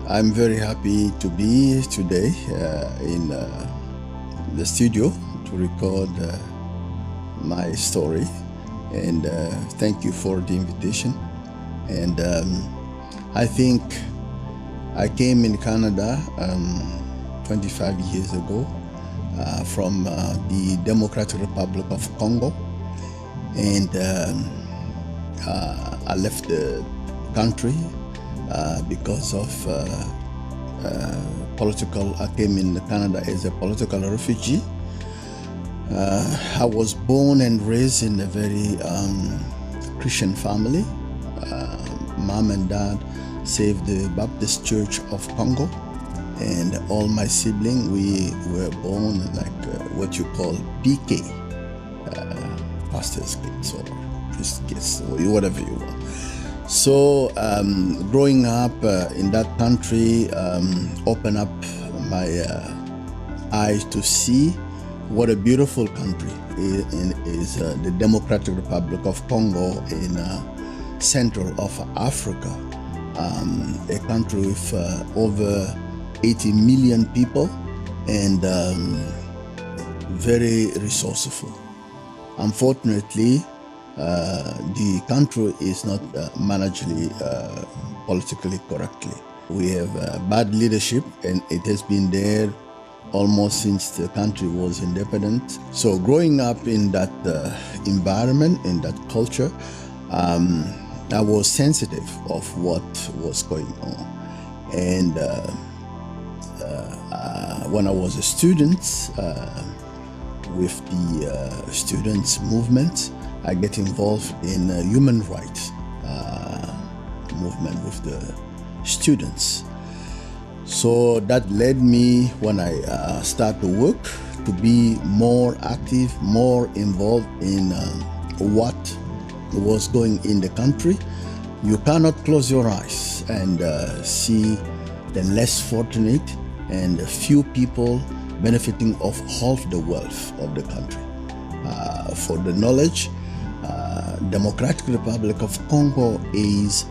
I'm very happy to be today in the studio to record my story, and thank you for the invitation. And I think I came in Canada 25 years ago from the Democratic Republic of Congo, and I left the country because of I came in Canada as a political refugee. I was born and raised in a very Christian family. Mom and dad saved the Baptist Church of Congo, and all my siblings, we were born like what you call PK, pastor's kids or priest kids, or whatever you want. So growing up in that country opened up my eyes to see what a beautiful country is the Democratic Republic of Congo in central of Africa, a country with over 80 million people and very resourceful. Unfortunately, the country is not managed politically correctly. We have bad leadership, and it has been there almost since the country was independent. So growing up in that environment, in that culture, I was sensitive of what was going on. And when I was a student with the students' movement, I get involved in human rights movement with the students. So that led me, when I start to work, to be more active, more involved in what was going in the country. You cannot close your eyes and see the less fortunate and few people benefiting of half the wealth of the country. For the knowledge, Democratic Republic of Congo is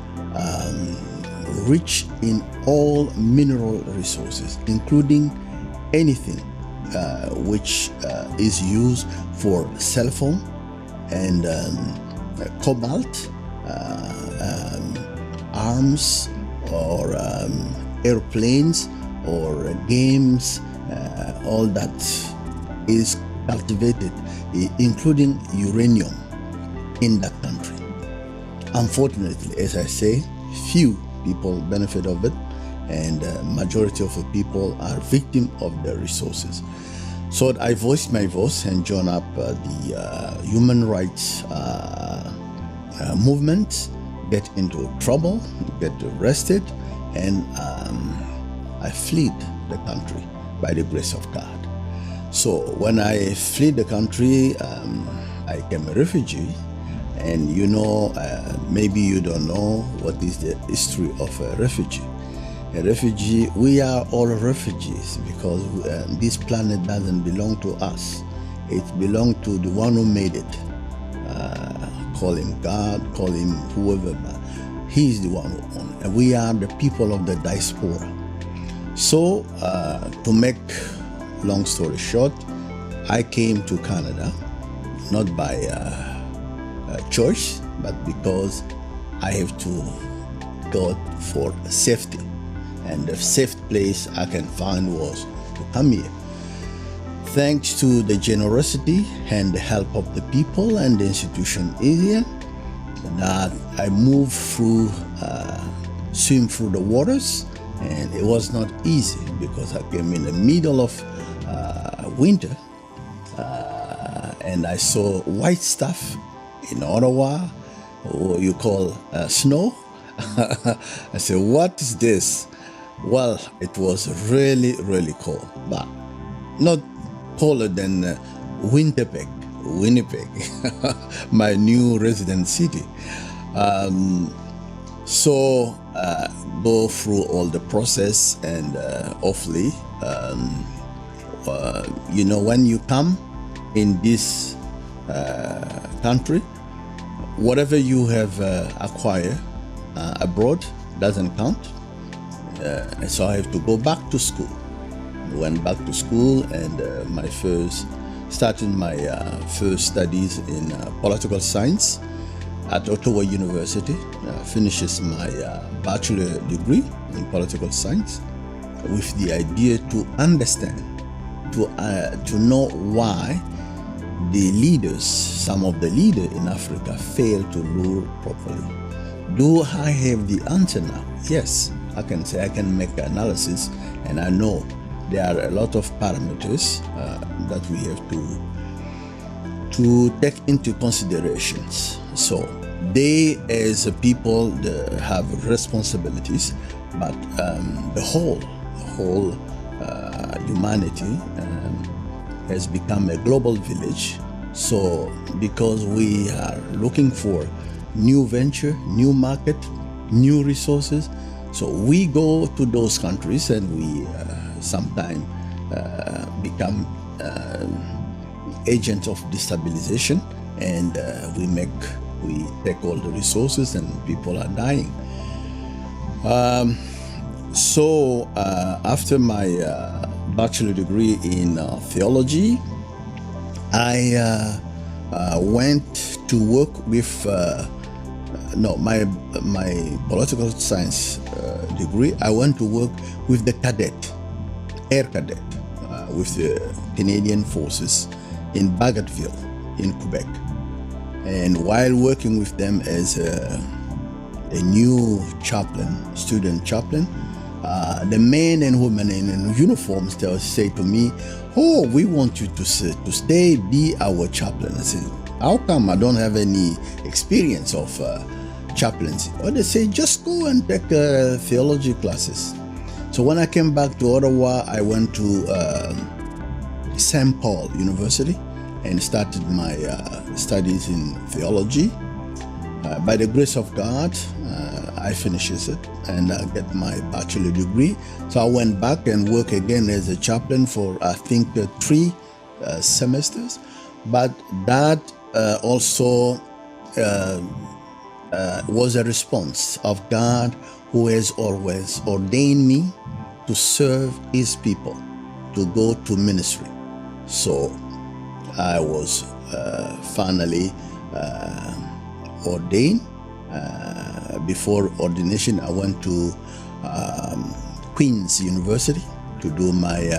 rich in all mineral resources, including anything which is used for cell phone and cobalt, arms, or airplanes, or games, all that is cultivated, including uranium in that country. Unfortunately, as I say, few people benefit of it, and majority of the people are victim of the resources. So I voiced my voice and joined up the human rights movement, get into trouble, get arrested, and I fled the country by the grace of God. So when I fled the country, I became a refugee. And you know, maybe you don't know what is the history of a refugee. A refugee, we are all refugees because this planet doesn't belong to us. It belongs to the one who made it. Call him God, call him whoever, but he is the one who owns it. And we are the people of the diaspora. So to make long story short, I came to Canada, not by choice, but because I have to go for safety, and the safe place I can find was to come here. Thanks to the generosity and the help of the people and the institution here, that I moved through, swim through the waters, and it was not easy because I came in the middle of winter, and I saw white stuff in Ottawa, or you call snow. I said, what is this? Well, it was really, really cold, but not colder than Winnipeg, my new resident city. So go through all the process, and hopefully, you know, when you come in this country, whatever you have acquired abroad doesn't count. So I have to go back to school. Went back to school and started my first studies in political science at Ottawa University. Finishes my bachelor degree in political science with the idea to understand, to know why the leaders, some of the leaders in Africa, fail to rule properly. Do I have the answer now? Yes, I can say I can make analysis, and I know there are a lot of parameters that we have to take into considerations. So they, as a people, they have responsibilities, but the whole humanity has become a global village. So because we are looking for new venture, new market, new resources, so we go to those countries and we sometimes become agents of destabilization, and we take all the resources and people are dying. So after my bachelor degree in theology, I went to work with my political science degree. I went to work with the air cadet, with the Canadian forces in Bagotville in Quebec. And while working with them as a new chaplain, student chaplain, the men and women in uniforms, they would say to me, "Oh, we want you to stay, be our chaplain." I said, "How come? I don't have any experience of chaplaincy." Or they say, "Just go and take theology classes." So when I came back to Ottawa, I went to St. Paul University and started my studies in theology. By the grace of God, I finished it and I get my bachelor degree. So I went back and worked again as a chaplain for, I think, 3 semesters. But that also was a response of God, who has always ordained me to serve His people, to go to ministry. So I was finally ordained. Before ordination, I went to Queen's University to do my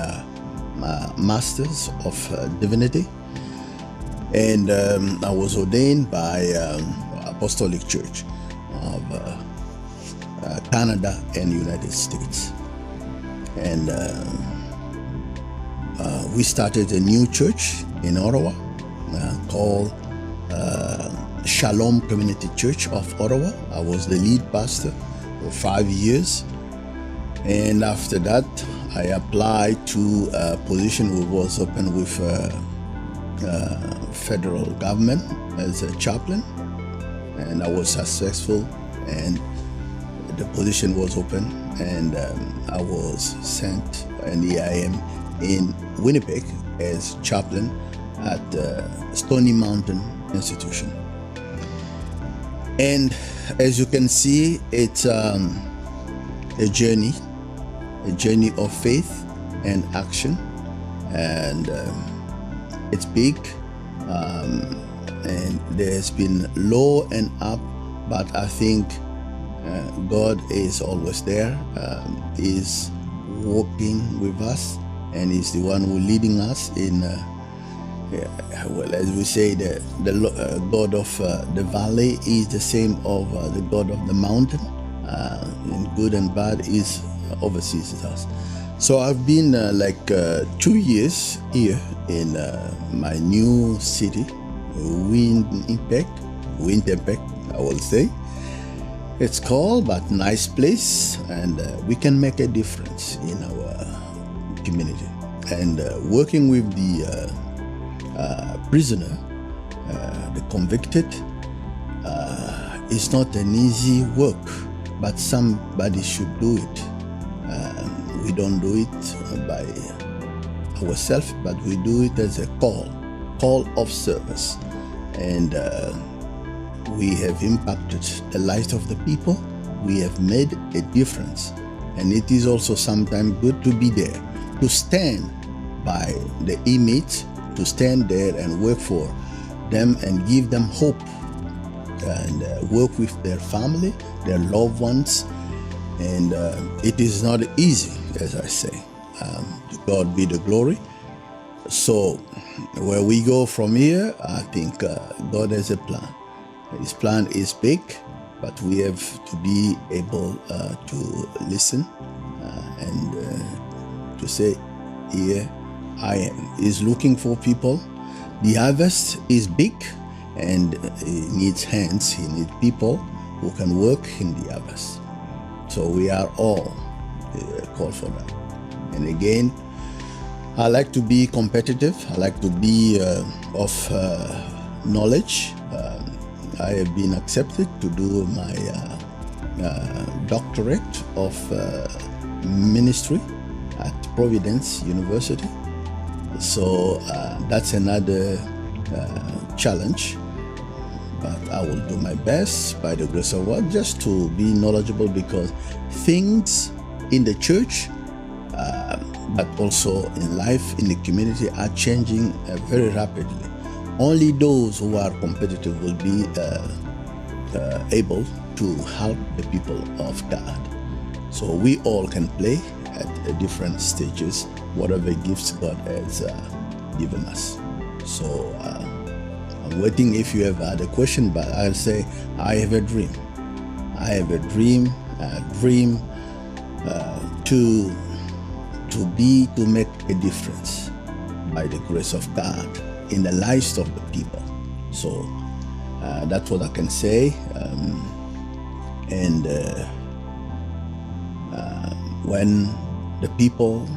Masters of Divinity, and I was ordained by Apostolic Church of Canada and United States. And we started a new church in Ottawa called Shalom Community Church of Ottawa. I was the lead pastor for 5 years. And after that, I applied to a position which was open with federal government as a chaplain. And I was successful, and the position was open, and I was sent, and here I am in Winnipeg as chaplain at Stony Mountain Institution. And as you can see, it's a journey of faith and action, and it's big, and there's been low and up, but I think God is always there. He's walking with us, and He's the one who leading us in well, as we say, the God of the valley is the same of the God of the mountain. In good and bad, is oversees us. So I've been 2 years here in my new city, Winnipeg, I will say. It's called, but nice place, and we can make a difference in our community. And working with the prisoner, the convicted, is not an easy work, but somebody should do it. We don't do it by ourselves, but we do it as a call of service. And we have impacted the lives of the people. We have made a difference, And it is also sometimes good to be there, to stand by the inmates, to stand there and work for them and give them hope, and work with their family, their loved ones. And it is not easy, as I say. To God be the glory. So where we go from here, I think God has a plan. His plan is big, but we have to be able to listen and to say, here I am. He's looking for people. The harvest is big, and he needs hands. He needs people who can work in the harvest. So we are all called for that. And again, I like to be competitive. I like to be of knowledge. I have been accepted to do my doctorate of ministry at Providence University. So that's another challenge. But I will do my best by the grace of God just to be knowledgeable, because things in the church, but also in life, in the community, are changing very rapidly. Only those who are competitive will be able to help the people of God. So we all can play at different stages, whatever gifts God has given us. So I'm waiting if you have other question, but I'll say I have a dream. I have a dream to make a difference by the grace of God in the lives of the people. So that's what I can say. When the people,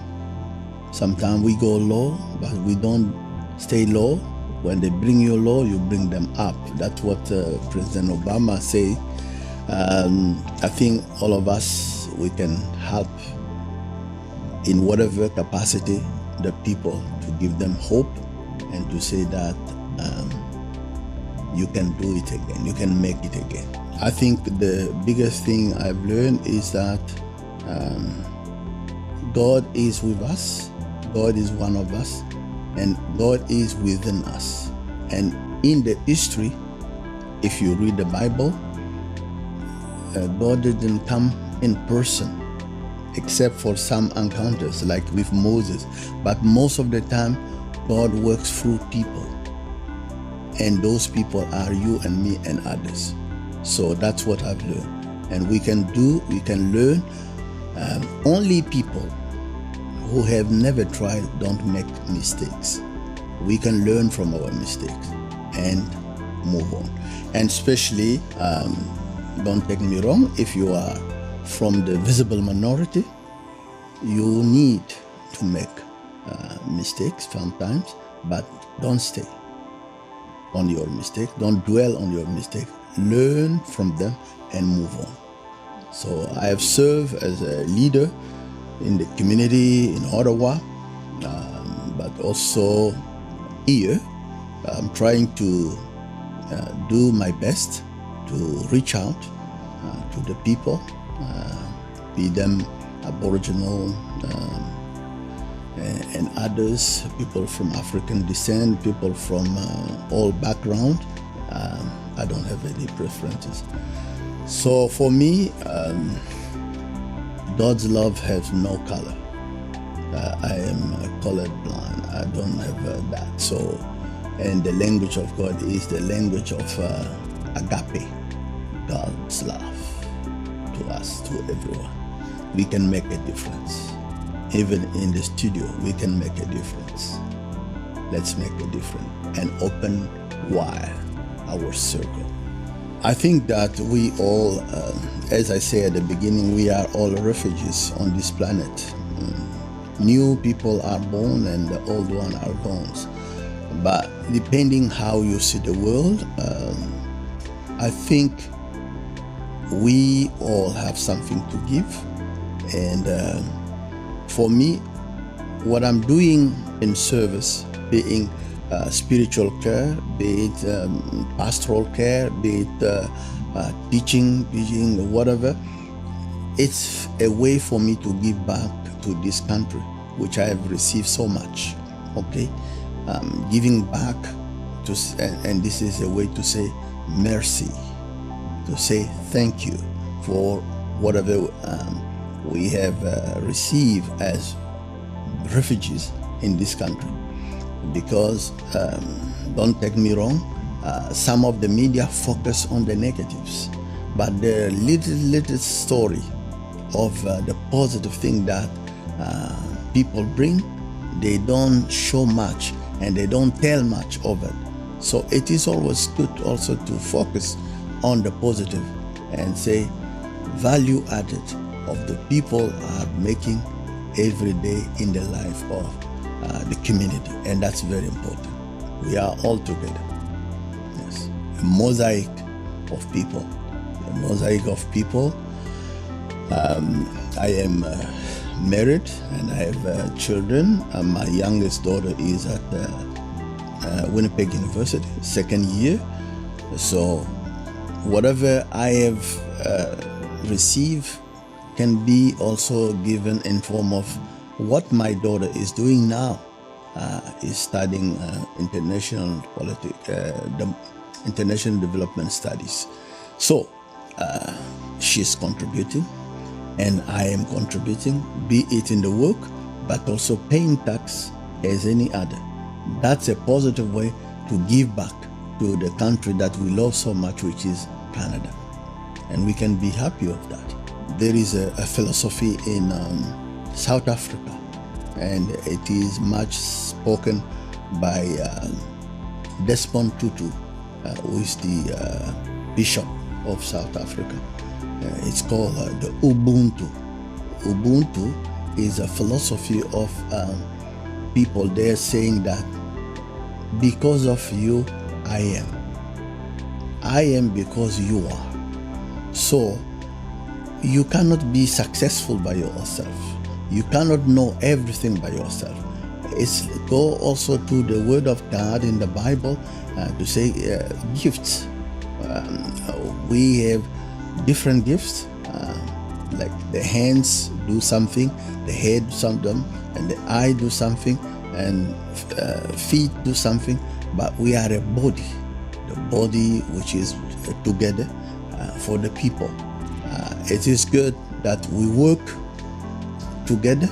sometimes we go low, but we don't stay low. When they bring you low, you bring them up. That's what President Obama said. I think all of us, we can help in whatever capacity the people, to give them hope and to say that you can do it again, you can make it again. I think the biggest thing I've learned is that God is with us, God is one of us, and God is within us. And in the history, if you read the Bible, God didn't come in person, except for some encounters like with Moses. But most of the time, God works through people. And those people are you and me and others. So that's what I've learned. And we can learn. Only people who have never tried don't make mistakes. We can learn from our mistakes and move on. And especially, don't take me wrong, if you are from the visible minority, you need to make mistakes sometimes, but don't stay on your mistake. Don't dwell on your mistake. Learn from them and move on. So I have served as a leader in the community in Ottawa, but also here. I'm trying to do my best to reach out to the people, be them Aboriginal and others, people from African descent, people from all background. I don't have any preferences. So for me, God's love has no color. I am colorblind. I don't have that. So, and the language of God is the language of agape, God's love to us, to everyone. We can make a difference. Even in the studio, we can make a difference. Let's make a difference and open wide our circle. I think that we all, as I say at the beginning, we are all refugees on this planet. New people are born and the old ones are gone. But depending how you see the world, I think we all have something to give. And for me, what I'm doing in service, being spiritual care, be it pastoral care, be it teaching, whatever, it's a way for me to give back to this country, which I have received so much. Okay, giving back to, and this is a way to say mercy, to say thank you for whatever we have received as refugees in this country. Because don't take me wrong, some of the media focus on the negatives, but the little story of the positive thing that people bring, they don't show much and they don't tell much of it. So it is always good also to focus on the positive and say value added of the people are making every day in the life of the community, and that's very important. We are all together. Yes, a mosaic of people. A mosaic of people. I am married and I have children. My youngest daughter is at Winnipeg University, second year. So whatever I have received can be also given in form of what my daughter is doing now. Is studying international development studies. So she's contributing and I am contributing, be it in the work, but also paying tax as any other. That's a positive way to give back to the country that we love so much, which is Canada. And we can be happy of that. There is a philosophy in South Africa, and it is much spoken by Desmond Tutu, who is the Bishop of South Africa. It's called the Ubuntu. Ubuntu is a philosophy of people there saying that because of you, I am. I am because you are. So you cannot be successful by yourself. You cannot know everything by yourself. It's go also to the Word of God in the Bible to say gifts. We have different gifts, like the hands do something, the head do something, and the eye do something, and feet do something, but we are a body, the body which is together for the people. It is good that we work together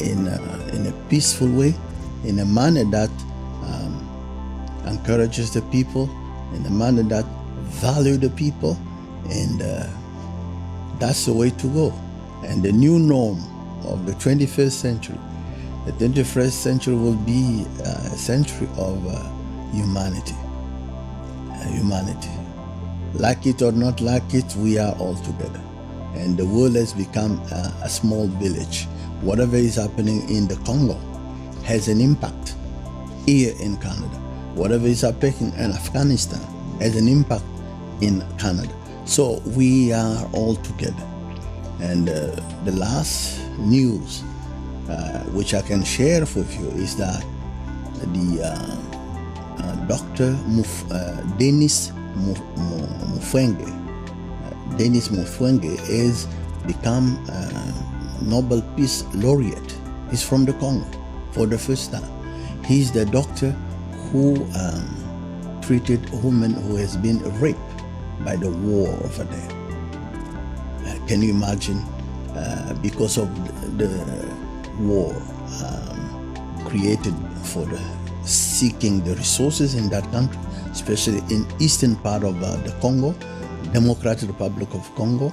in a peaceful way, in a manner that encourages the people, in a manner that value the people, and that's the way to go. And the new norm of the 21st century, the 21st century will be a century of humanity. Humanity. Like it or not like it, we are all together. And the world has become a small village. Whatever is happening in the Congo has an impact here in Canada. Whatever is happening in Afghanistan has an impact in Canada. So we are all together. And the last news which I can share with you is that the Dr. Denis Mukwege has become Nobel Peace Laureate. He's from the Congo for the first time. He's the doctor who treated a woman who has been raped by the war over there. Can you imagine? Because of the war created for the seeking the resources in that country, especially in eastern part of the Congo, Democratic Republic of Congo,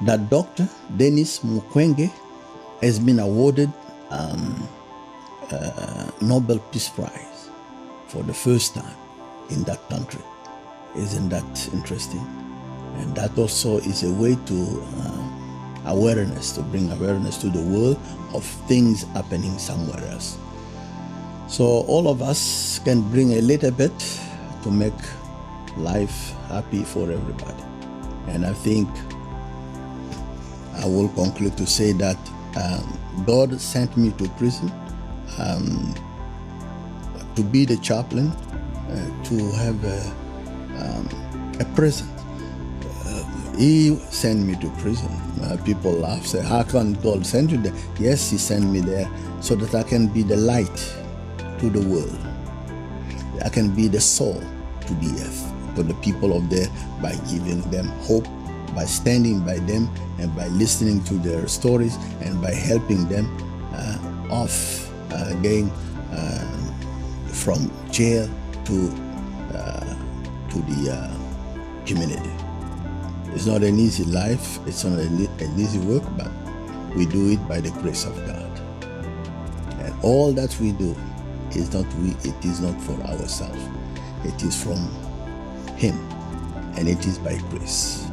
that Dr. Denis Mukwege has been awarded Nobel Peace Prize for the first time in that country. Isn't that interesting? And that also is a way to awareness, to bring awareness to the world of things happening somewhere else. So all of us can bring a little bit to make life happy for everybody. And I think I will conclude to say that God sent me to prison to be the chaplain, to have a present. He sent me to prison. People laugh, say, how can God send you there? Yes, he sent me there so that I can be the light to the world. I can be the salt to the earth, to the people of there, by giving them hope, by standing by them, and by listening to their stories, and by helping them getting from jail to the community. It's not an easy life, it's not an easy work, but we do it by the grace of God. And all that we do is not for ourselves. It is from Him, and it is by grace.